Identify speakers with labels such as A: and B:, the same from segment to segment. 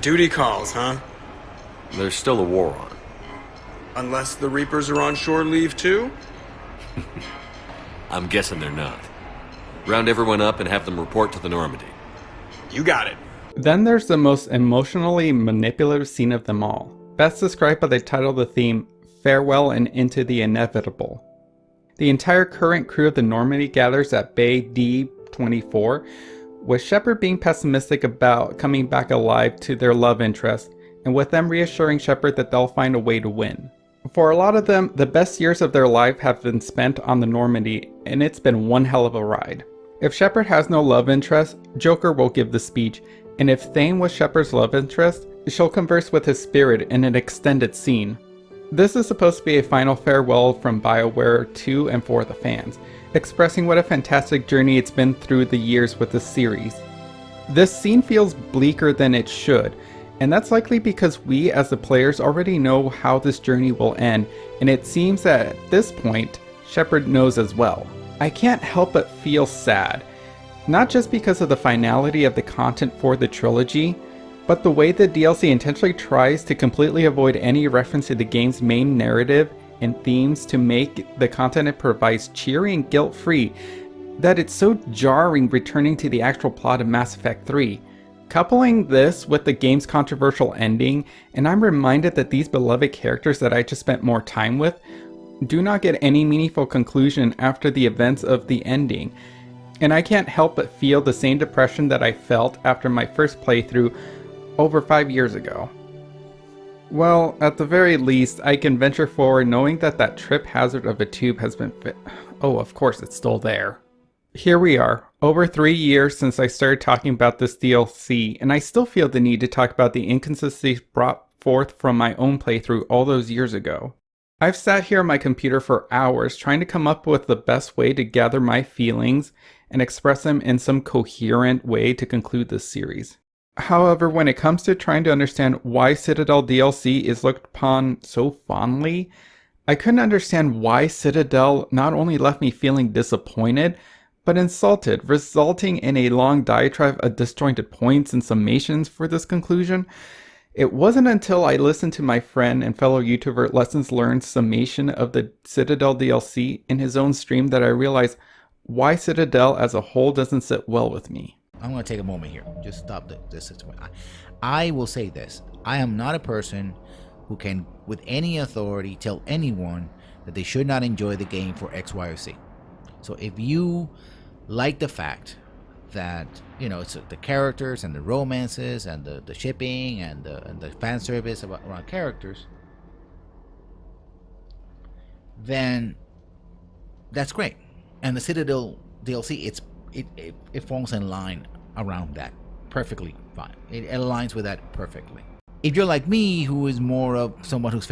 A: Duty calls, huh?
B: There's still a war on.
A: Unless the Reapers are on shore leave too?
B: I'm guessing they're not. Round everyone up and have them report to the Normandy.
A: You got it.
C: Then there's the most emotionally manipulative scene of them all, best described by the title of the theme, Farewell and Into the Inevitable. The entire current crew of the Normandy gathers at Bay D-24, with Shepard being pessimistic about coming back alive to their love interest, and with them reassuring Shepard that they'll find a way to win. For a lot of them, the best years of their life have been spent on the Normandy, and it's been one hell of a ride. If Shepard has no love interest, Joker will give the speech, and if Thane was Shepard's love interest, she'll converse with his spirit in an extended scene. This is supposed to be a final farewell from BioWare to and for the fans, expressing what a fantastic journey it's been through the years with the series. This scene feels bleaker than it should, and that's likely because we as the players already know how this journey will end, and it seems that at this point, Shepard knows as well. I can't help but feel sad, not just because of the finality of the content for the trilogy, but the way the DLC intentionally tries to completely avoid any reference to the game's main narrative and themes to make the content it provides cheery and guilt-free, that it's so jarring returning to the actual plot of Mass Effect 3. Coupling this with the game's controversial ending, and I'm reminded that these beloved characters that I just spent more time with do not get any meaningful conclusion after the events of the ending. And I can't help but feel the same depression that I felt after my first playthrough over 5 years ago. Well, at the very least, I can venture forward knowing that that trip hazard of a tube has been oh, of course it's still there. Here we are, over 3 years since I started talking about this DLC, and I still feel the need to talk about the inconsistencies brought forth from my own playthrough all those years ago. I've sat here on my computer for hours trying to come up with the best way to gather my feelings and express them in some coherent way to conclude this series. However, when it comes to trying to understand why Citadel DLC is looked upon so fondly, I couldn't understand why Citadel not only left me feeling disappointed, but insulted, resulting in a long diatribe of disjointed points and summations for this conclusion. It wasn't until I listened to my friend and fellow YouTuber Lessons Learned summation of the Citadel DLC in his own stream that I realized why Citadel as a whole doesn't sit well with me.
D: I'm going to take a moment here. Just stop this situation. I will say this. I am not a person who can, with any authority, tell anyone that they should not enjoy the game for X, Y, or C. So if you like the fact that, you know, it's the characters and the romances and the shipping and the fan service around characters, then that's great. And the Citadel DLC, it falls in line around that perfectly fine. It aligns with that perfectly. If you're like me, who is more of someone who's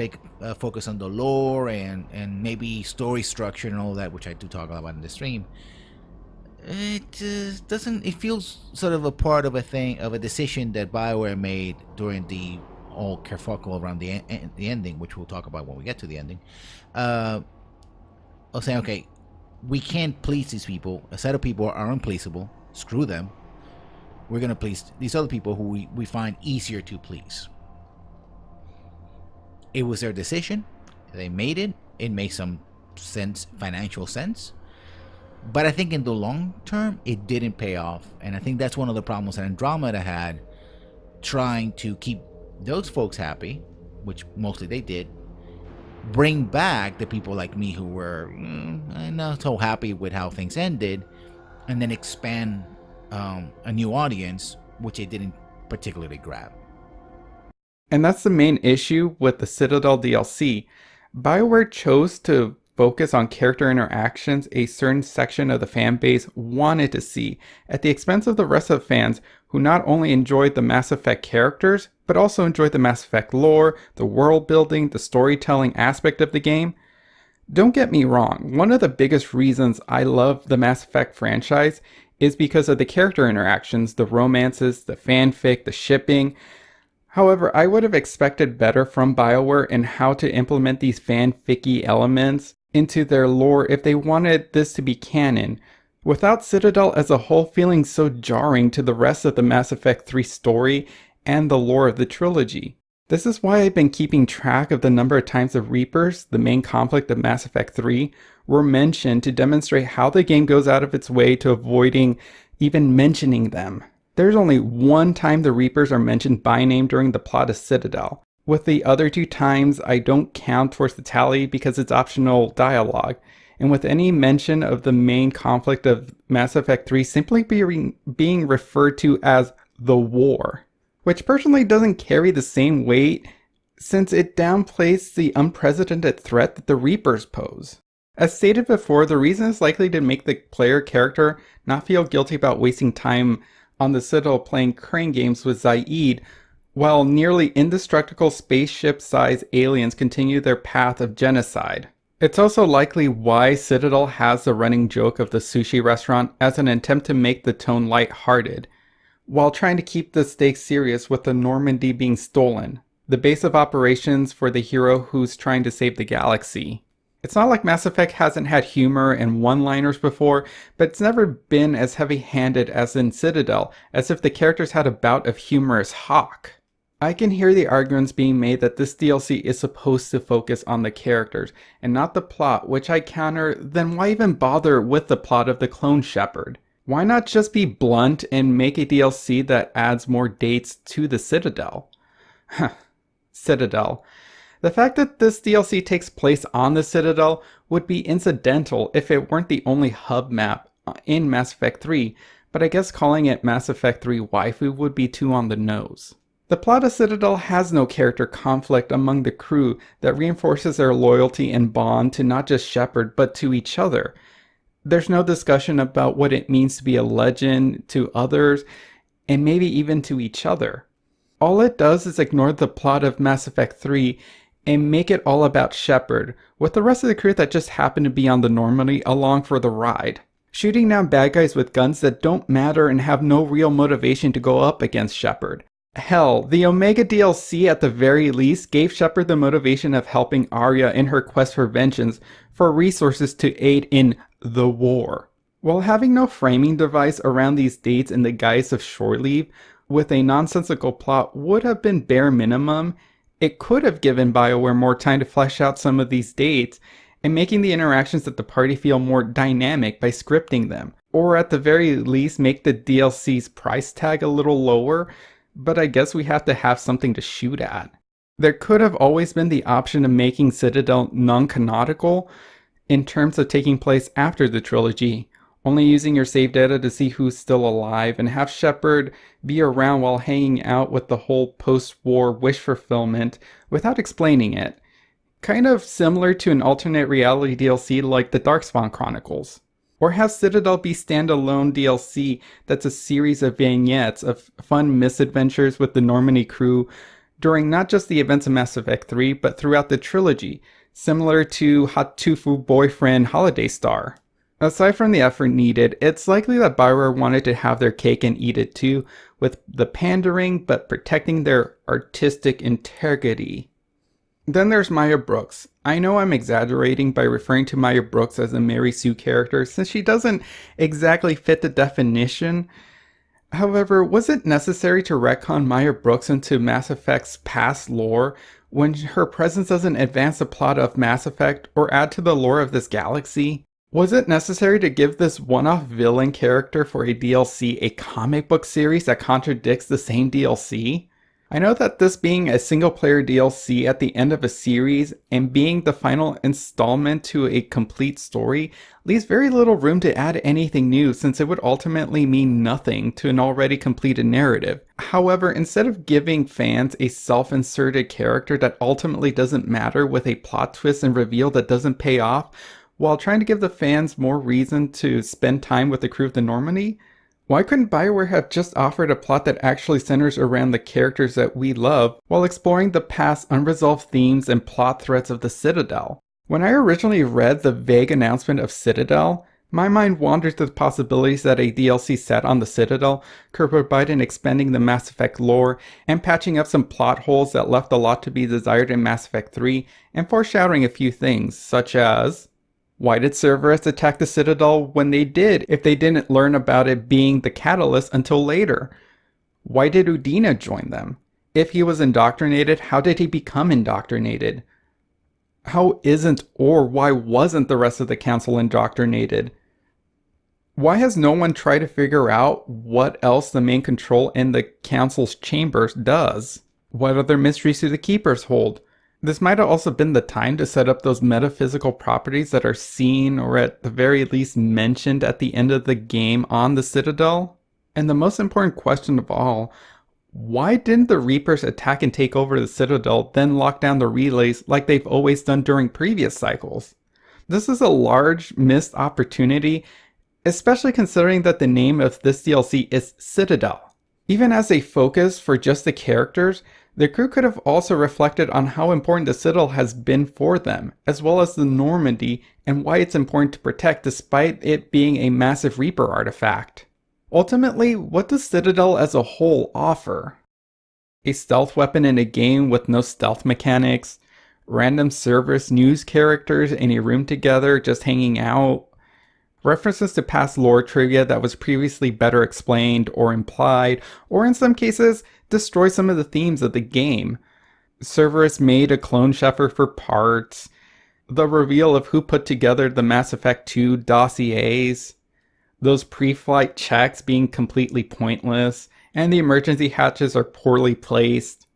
D: focused on the lore and maybe story structure and all that, which I do talk about in the stream, it doesn't. It feels sort of a part of a decision that BioWare made during the whole kerfuffle around the ending, which we'll talk about when we get to the ending. I'll say, okay, we can't please these people. A set of people are unpleasable. Screw them. We're gonna please these other people who we find easier to please. It was their decision. They made it. It made some sense, financial sense. But I think in the long term, it didn't pay off. And I think that's one of the problems that Andromeda had, trying to keep those folks happy, which mostly they did, bring back the people like me who were not so happy with how things ended, and then expand a new audience, which it didn't particularly grab.
C: And that's the main issue with the Citadel DLC. BioWare chose to focus on character interactions a certain section of the fan base wanted to see, at the expense of the rest of the fans who not only enjoyed the Mass Effect characters, but also enjoyed the Mass Effect lore, the world building, the storytelling aspect of the game. Don't get me wrong, one of the biggest reasons I love the Mass Effect franchise is because of the character interactions, the romances, the fanfic, the shipping. However, I would have expected better from BioWare in how to implement these fanficky elements into their lore if they wanted this to be canon, without Citadel as a whole feeling so jarring to the rest of the Mass Effect 3 story and the lore of the trilogy. This is why I've been keeping track of the number of times the Reapers, the main conflict of Mass Effect 3, were mentioned to demonstrate how the game goes out of its way to avoiding even mentioning them. There's only one time the Reapers are mentioned by name during the plot of Citadel. With the other 2 times, I don't count towards the tally because it's optional dialogue. And with any mention of the main conflict of Mass Effect 3 simply being referred to as the war, which personally doesn't carry the same weight since it downplays the unprecedented threat that the Reapers pose. As stated before, the reason is likely to make the player character not feel guilty about wasting time on the Citadel playing crane games with Zaid, while nearly indestructible spaceship-sized aliens continue their path of genocide. It's also likely why Citadel has the running joke of the sushi restaurant as an attempt to make the tone light-hearted, while trying to keep the stakes serious with the Normandy being stolen, the base of operations for the hero who's trying to save the galaxy. It's not like Mass Effect hasn't had humor and one-liners before, but it's never been as heavy-handed as in Citadel, as if the characters had a bout of humorous Hawk. I can hear the arguments being made that this DLC is supposed to focus on the characters and not the plot, which I counter, then why even bother with the plot of the clone Shepard? Why not just be blunt and make a DLC that adds more dates to the Citadel? Citadel. The fact that this DLC takes place on the Citadel would be incidental if it weren't the only hub map in Mass Effect 3, but I guess calling it Mass Effect 3 Waifu would be too on the nose. The plot of Citadel has no character conflict among the crew that reinforces their loyalty and bond to not just Shepard, but to each other. There's no discussion about what it means to be a legend to others, and maybe even to each other. All it does is ignore the plot of Mass Effect 3 and make it all about Shepard, with the rest of the crew that just happen to be on the Normandy along for the ride, shooting down bad guys with guns that don't matter and have no real motivation to go up against Shepard. Hell, the Omega DLC at the very least gave Shepard the motivation of helping Arya in her quest for vengeance for resources to aid in the war. While having no framing device around these dates in the guise of shore leave with a nonsensical plot would have been bare minimum, it could have given BioWare more time to flesh out some of these dates and making the interactions at the party feel more dynamic by scripting them, or at the very least make the DLC's price tag a little lower, but I guess we have to have something to shoot at. There could have always been the option of making Citadel non-canonical in terms of taking place after the trilogy, only using your save data to see who's still alive and have Shepard be around while hanging out with the whole post-war wish fulfillment without explaining it. Kind of similar to an alternate reality DLC like the Darkspawn Chronicles. Or have Citadel be standalone DLC that's a series of vignettes of fun misadventures with the Normandy crew during not just the events of Mass Effect 3, but throughout the trilogy, similar to Hatufu boyfriend Holiday Star. Aside from the effort needed, it's likely that BioWare wanted to have their cake and eat it too, with the pandering but protecting their artistic integrity. Then there's Meyer Brooks. I know I'm exaggerating by referring to Meyer Brooks as a Mary Sue character since she doesn't exactly fit the definition. However, was it necessary to retcon Meyer Brooks into Mass Effect's past lore when her presence doesn't advance the plot of Mass Effect or add to the lore of this galaxy? Was it necessary to give this one-off villain character for a DLC a comic book series that contradicts the same DLC? I know that this being a single-player DLC at the end of a series and being the final installment to a complete story leaves very little room to add anything new since it would ultimately mean nothing to an already completed narrative. However, instead of giving fans a self-inserted character that ultimately doesn't matter with a plot twist and reveal that doesn't pay off, while trying to give the fans more reason to spend time with the crew of the Normandy, why couldn't BioWare have just offered a plot that actually centers around the characters that we love while exploring the past unresolved themes and plot threads of the Citadel? When I originally read the vague announcement of Citadel, my mind wandered to the possibilities that a DLC set on the Citadel could provide in expanding the Mass Effect lore and patching up some plot holes that left a lot to be desired in Mass Effect 3 and foreshadowing a few things, such as: why did Cerberus attack the Citadel when they did if they didn't learn about it being the catalyst until later? Why did Udina join them? If he was indoctrinated, how did he become indoctrinated? How isn't or why wasn't the rest of the council indoctrinated? Why has no one tried to figure out what else the main control in the council's chambers does? What other mysteries do the keepers hold? This might have also been the time to set up those metaphysical properties that are seen or at the very least mentioned at the end of the game on the Citadel. And the most important question of all, why didn't the Reapers attack and take over the Citadel, then lock down the relays like they've always done during previous cycles? This is a large missed opportunity, especially considering that the name of this DLC is Citadel. Even as a focus for just the characters, the crew could have also reflected on how important the Citadel has been for them, as well as the Normandy and why it's important to protect despite it being a massive Reaper artifact. Ultimately, what does Citadel as a whole offer? A stealth weapon in a game with no stealth mechanics, random service news characters in a room together just hanging out, references to past lore trivia that was previously better explained or implied, or in some cases, destroy some of the themes of the game. Cerberus made a clone Shepard for parts, the reveal of who put together the Mass Effect 2 dossiers, those pre-flight checks being completely pointless, and the emergency hatches are poorly placed,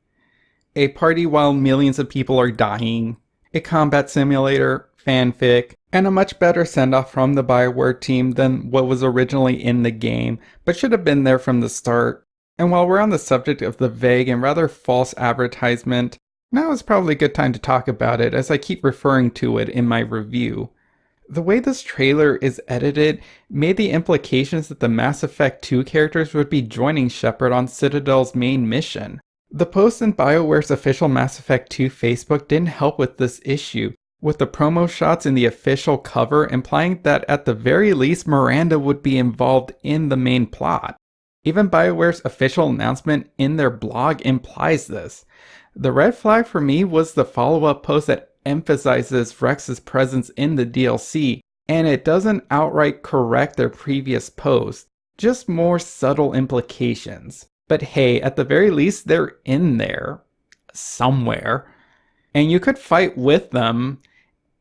C: a party while millions of people are dying, a combat simulator, fanfic, and a much better send-off from the BioWare team than what was originally in the game, but should have been there from the start. And while we're on the subject of the vague and rather false advertisement, now is probably a good time to talk about it as I keep referring to it in my review. The way this trailer is edited made the implications that the Mass Effect 2 characters would be joining Shepard on Citadel's main mission. The post in BioWare's official Mass Effect 2 Facebook didn't help with this issue, with the promo shots in the official cover implying that at the very least Miranda would be involved in the main plot. Even BioWare's official announcement in their blog implies this. The red flag for me was the follow-up post that emphasizes Rex's presence in the DLC, and it doesn't outright correct their previous post, just more subtle implications. But hey, at the very least they're in there, somewhere, and you could fight with them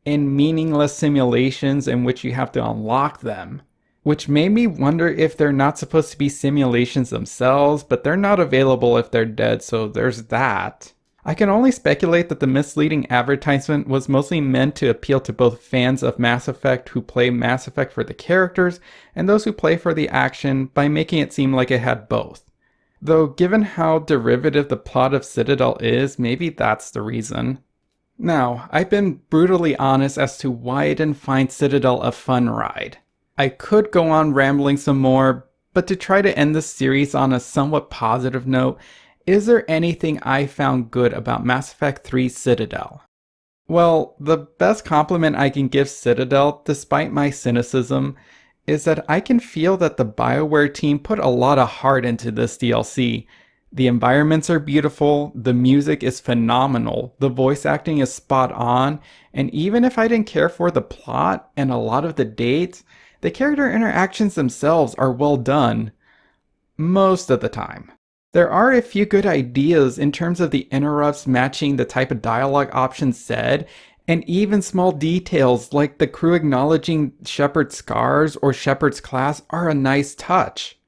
C: in meaningless simulations in which you have to unlock them. Which made me wonder if they're not supposed to be simulations themselves, but they're not available if they're dead, so there's that. I can only speculate that the misleading advertisement was mostly meant to appeal to both fans of Mass Effect who play Mass Effect for the characters, and those who play for the action by making it seem like it had both. Though given how derivative the plot of Citadel is, maybe that's the reason. Now, I've been brutally honest as to why I didn't find Citadel a fun ride. I could go on rambling some more, but to try to end this series on a somewhat positive note, is there anything I found good about Mass Effect 3 Citadel? Well, the best compliment I can give Citadel, despite my cynicism, is that I can feel that the BioWare team put a lot of heart into this DLC. The environments are beautiful, the music is phenomenal, the voice acting is spot on, and even if I didn't care for the plot and a lot of the dates, the character interactions themselves are well done. Most of the time. There are a few good ideas in terms of the interrupts matching the type of dialogue options said, and even small details like the crew acknowledging Shepard's scars or Shepard's class are a nice touch.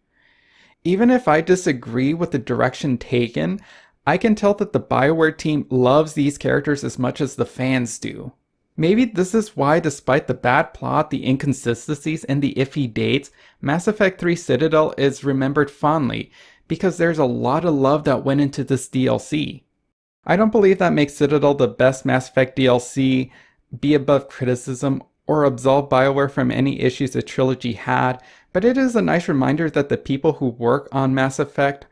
C: Even if I disagree with the direction taken, I can tell that the BioWare team loves these characters as much as the fans do. Maybe this is why, despite the bad plot, the inconsistencies, and the iffy dates, Mass Effect 3 Citadel is remembered fondly, because there's a lot of love that went into this DLC. I don't believe that makes Citadel the best Mass Effect DLC, be above criticism, or absolve BioWare from any issues the trilogy had, but it is a nice reminder that the people who work on Mass Effect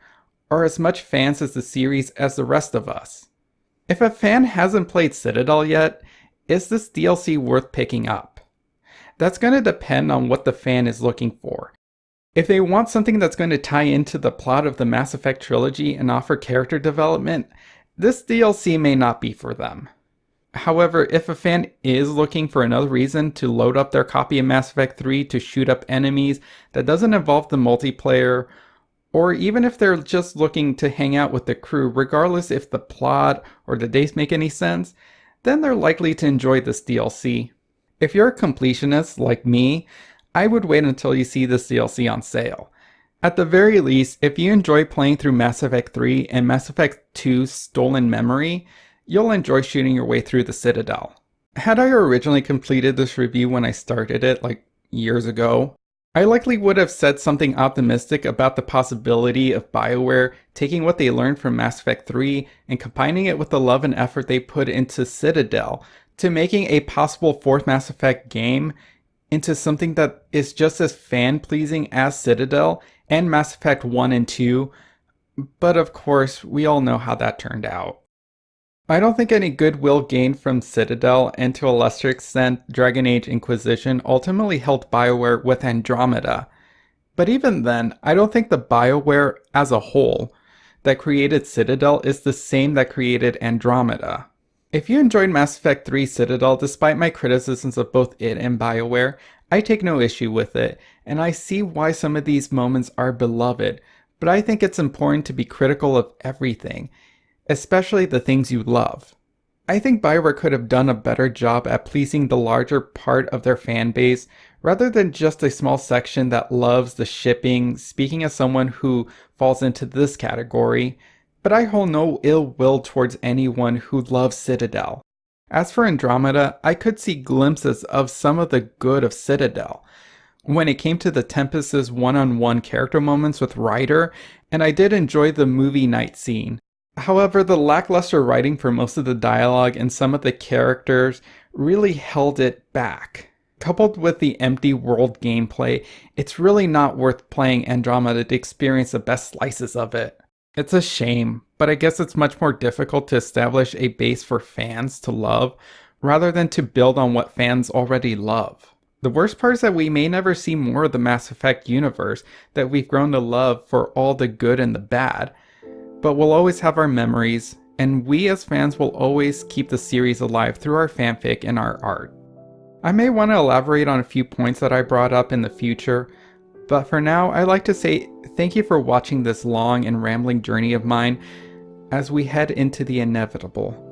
C: are as much fans of the series as the rest of us. If a fan hasn't played Citadel yet, is this DLC worth picking up? That's going to depend on what the fan is looking for. If they want something that's going to tie into the plot of the Mass Effect trilogy and offer character development, this DLC may not be for them. However, if a fan is looking for another reason to load up their copy of Mass Effect 3 to shoot up enemies that doesn't involve the multiplayer, or even if they're just looking to hang out with the crew, regardless if the plot or the dates make any sense, then they're likely to enjoy this DLC. If you're a completionist like me, I would wait until you see this DLC on sale. At the very least, if you enjoy playing through Mass Effect 3 and Mass Effect 2's Stolen Memory, you'll enjoy shooting your way through the Citadel. Had I originally completed this review when I started it, like years ago, I likely would have said something optimistic about the possibility of BioWare taking what they learned from Mass Effect 3 and combining it with the love and effort they put into Citadel to making a possible fourth Mass Effect game into something that is just as fan-pleasing as Citadel and Mass Effect 1 and 2, but of course, we all know how that turned out. I don't think any goodwill gained from Citadel, and to a lesser extent, Dragon Age Inquisition ultimately helped BioWare with Andromeda. But even then, I don't think the BioWare as a whole that created Citadel is the same that created Andromeda. If you enjoyed Mass Effect 3 Citadel, despite my criticisms of both it and BioWare, I take no issue with it, and I see why some of these moments are beloved, but I think it's important to be critical of everything, especially the things you love. I think BioWare could have done a better job at pleasing the larger part of their fan base, rather than just a small section that loves the shipping, speaking as someone who falls into this category, but I hold no ill will towards anyone who loves Citadel. As for Andromeda, I could see glimpses of some of the good of Citadel when it came to the Tempest's one-on-one character moments with Ryder, and I did enjoy the movie night scene. However, the lackluster writing for most of the dialogue and some of the characters really held it back. Coupled with the empty world gameplay, it's really not worth playing Andromeda to experience the best slices of it. It's a shame, but I guess it's much more difficult to establish a base for fans to love, rather than to build on what fans already love. The worst part is that we may never see more of the Mass Effect universe that we've grown to love for all the good and the bad, but we'll always have our memories, and we as fans will always keep the series alive through our fanfic and our art. I may want to elaborate on a few points that I brought up in the future, but for now I'd like to say thank you for watching this long and rambling journey of mine as we head into the inevitable.